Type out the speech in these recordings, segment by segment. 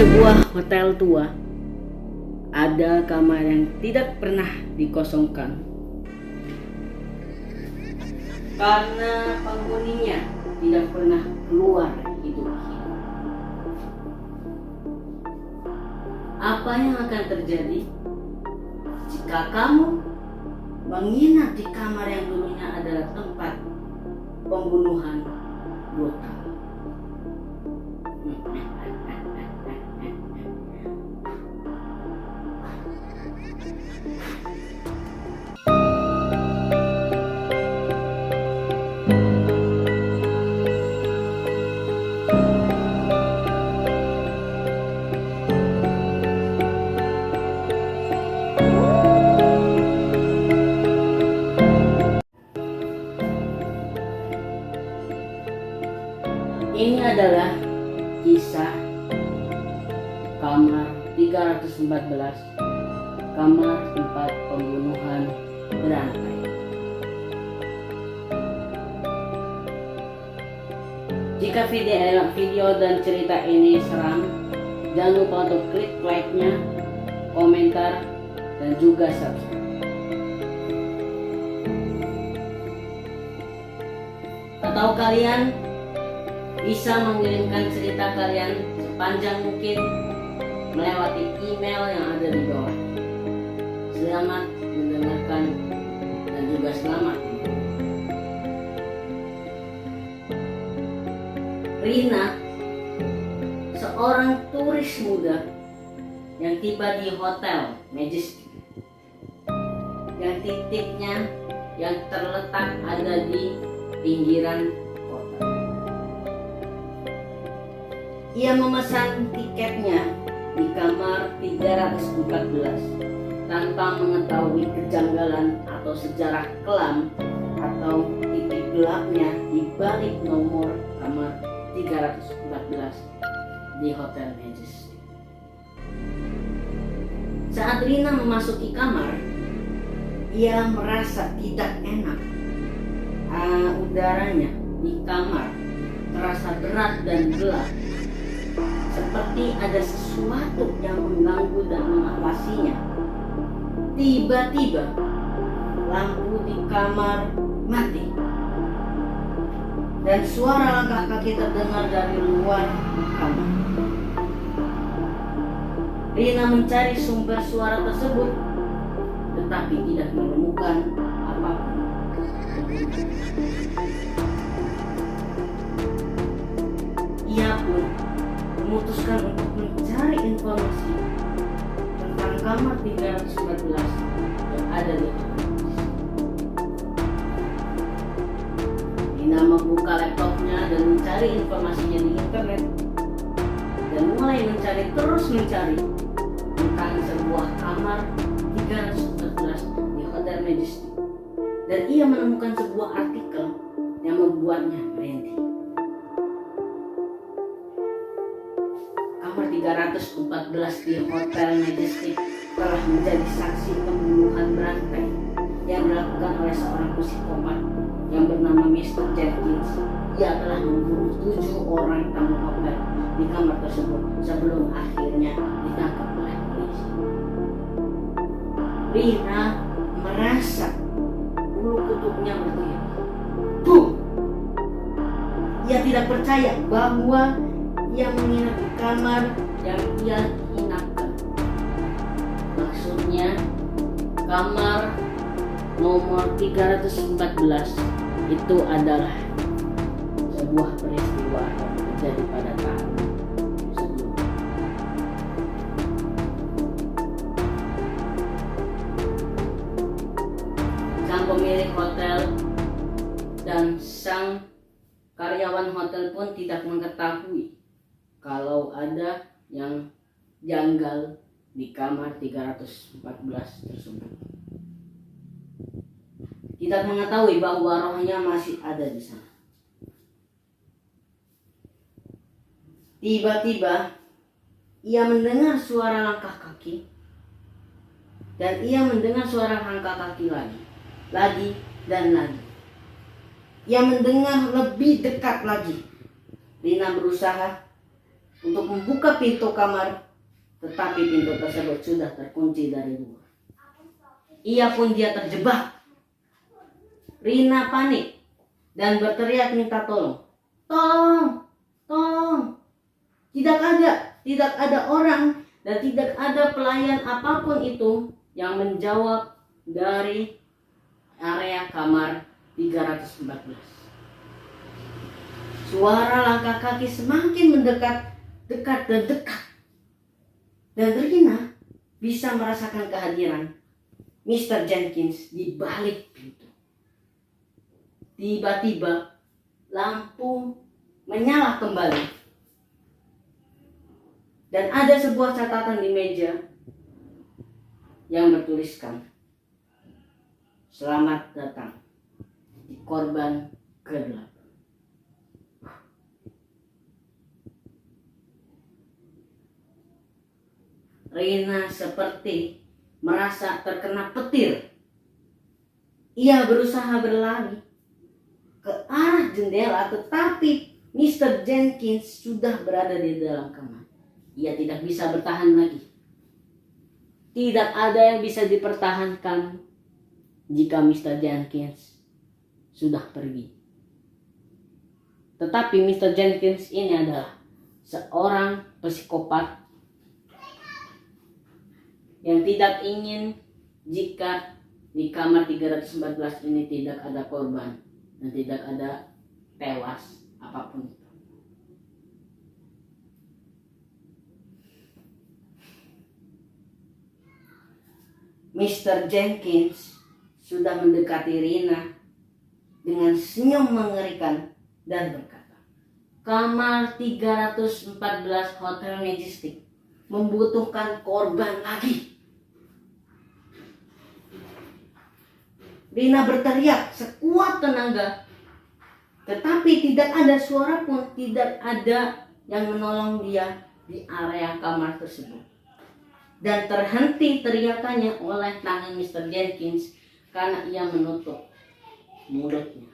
sebuah hotel tua, ada kamar yang tidak pernah dikosongkan karena penghuninya tidak pernah keluar hidup-hidup. Apa yang akan terjadi jika kamu menginap di kamar yang dulunya adalah tempat pembunuhan brutal? Ini adalah kisah kamar 314, kamar tempat pembunuhan berantai. Jika video dan cerita ini seram, jangan lupa untuk klik like-nya, komentar, dan juga subscribe. Atau kalian bisa mengirimkan cerita kalian sepanjang mungkin melewati email yang ada di bawah. Selamat mendengarkan dan juga selamat. Rina, seorang turis muda yang tiba di Hotel Majestic, yang titiknya yang terletak ada di pinggiran kota. Ia memesan tiketnya di kamar 314 tanpa mengetahui kejanggalan atau sejarah kelam atau titik gelapnya di balik nomor kamar 314 di Hotel Majestic. Saat Rina memasuki kamar, ia merasa tidak enak. Udaranya di kamar terasa berat dan gelap, seperti ada sesuatu yang mengganggu dan mengawasinya. Tiba-tiba lampu di kamar mati dan suara langkah kaki terdengar dari luar kamar. Rina mencari sumber suara tersebut, tetapi tidak menemukan apapun. Ia pun memutuskan untuk mencari informasi tentang kamar 314 yang ada di hotel. Rina membuka laptopnya dan mencari informasinya di internet dan mulai terus mencari tentang sebuah kamar 314 di Hotel Majestic, dan ia menemukan sebuah artikel yang membuatnya merinding. Kamar 314 di Hotel Majestic telah menjadi saksi pembunuhan berantai yang dilakukan oleh seorang psikopat yang bernama Mr. Jenkins. Ia telah membunuh 7 orang tamu hotel di kamar tersebut sebelum akhirnya ditangkap oleh polisi. Rina merasa bulu kuduknya berdiri. Ia tidak percaya bahwa ia menginap di kamar yang ia inapkan. Maksudnya kamar nomor 314 itu adalah sebuah peristiwa yang terjadi pada tahun sebelumnya. Sang pemilik hotel dan sang karyawan hotel pun tidak mengetahui kalau ada yang janggal di kamar 314 tersebut. Tidak mengetahui bahwa rohnya masih ada di sana. Tiba-tiba ia mendengar suara langkah kaki, dan ia mendengar suara langkah kaki lagi dan lagi. Ia mendengar lebih dekat lagi. Rina berusaha untuk membuka pintu kamar, tetapi pintu tersebut sudah terkunci dari luar. Ia pun dia terjebak. Rina panik dan berteriak minta tolong. Tolong, tolong. Tidak ada orang dan tidak ada pelayan apapun itu yang menjawab dari area kamar 314. Suara langkah kaki semakin mendekat, dekat dan dekat. Dan Rina bisa merasakan kehadiran Mr. Jenkins di balik pintu. Tiba-tiba lampu menyala kembali. Dan ada sebuah catatan di meja yang bertuliskan, "Selamat datang di korban ke-8." Rina seperti merasa terkena petir. Ia berusaha berlari ke arah jendela, tetapi Mr. Jenkins sudah berada di dalam kamar. Ia tidak bisa bertahan lagi. Tidak ada yang bisa dipertahankan jika Mr. Jenkins sudah pergi. Tetapi Mr. Jenkins ini adalah seorang psikopat yang tidak ingin jika di kamar 314 ini tidak ada korban dan tidak ada tewas apapun itu. Mr. Jenkins sudah mendekati Rina dengan senyum mengerikan dan berkata, "Kamar 314 Hotel Majestic membutuhkan korban lagi." Rina berteriak sekuat tenaga, tetapi tidak ada suara pun, tidak ada yang menolong dia di area kamar tersebut. Dan terhenti teriakannya oleh tangan Mr. Jenkins karena ia menutup mulutnya.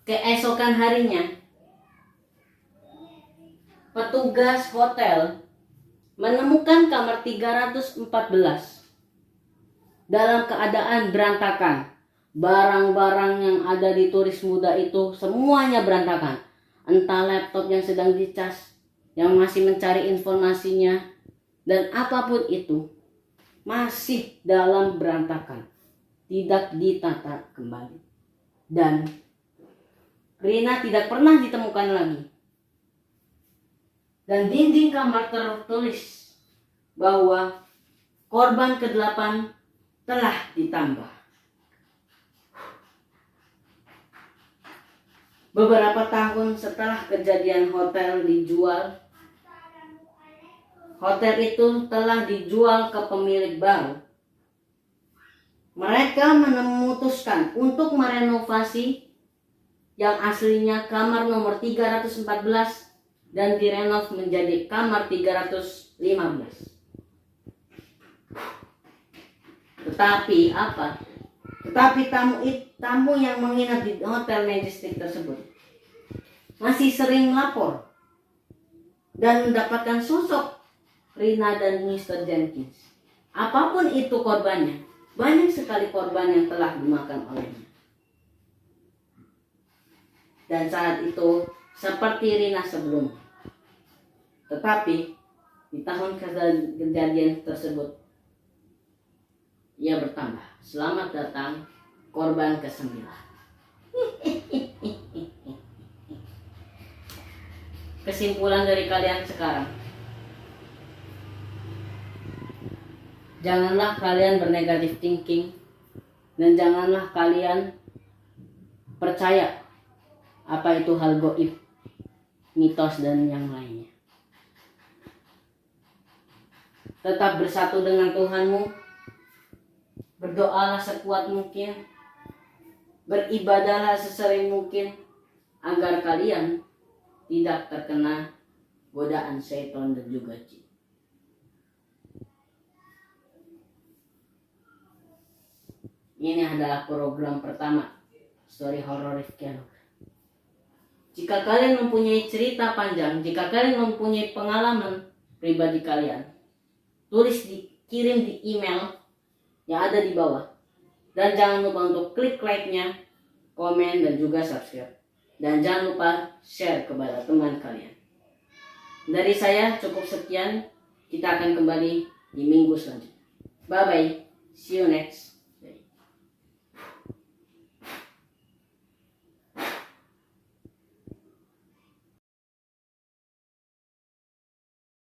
Keesokan harinya, petugas hotel menemukan kamar 314 dalam keadaan berantakan. Barang-barang yang ada di turis muda itu semuanya berantakan. Entah laptop yang sedang dicas, yang masih mencari informasinya, dan apapun itu masih dalam berantakan, tidak ditata kembali. Dan Rina tidak pernah ditemukan lagi. Dan dinding kamar tertulis bahwa korban ke-8 telah ditambah. Beberapa tahun setelah kejadian hotel dijual, hotel itu telah dijual ke pemilik baru. Mereka memutuskan untuk merenovasi yang aslinya kamar nomor 314 dan direnov menjadi kamar 315. Tetapi apa? Tetapi tamu yang menginap di Hotel Majestic tersebut masih sering melapor dan mendapatkan sosok Rina dan Mr. Jenkins. Apapun itu korbannya, banyak sekali korban yang telah dimakan olehnya. Dan saat itu seperti Rina sebelumnya. Tetapi di tahun kejadian tersebut ia bertambah. Selamat datang korban ke-9. Kesimpulan dari kalian sekarang, janganlah kalian bernegatif thinking dan janganlah kalian percaya apa itu hal gaib, mitos dan yang lainnya. Tetap bersatu dengan Tuhanmu. Berdoalah sekuat mungkin, beribadahlah sesering mungkin agar kalian tidak terkena godaan setan dan juga jin. Ini adalah program pertama, Story Horror Rifki Anugrah. Jika kalian mempunyai cerita panjang, jika kalian mempunyai pengalaman pribadi kalian, kirim di email yang ada di bawah. Dan jangan lupa untuk klik like-nya, komen, dan juga subscribe. Dan jangan lupa share kepada teman kalian. Dari saya cukup sekian. Kita akan kembali di minggu selanjutnya. Bye bye. See you next.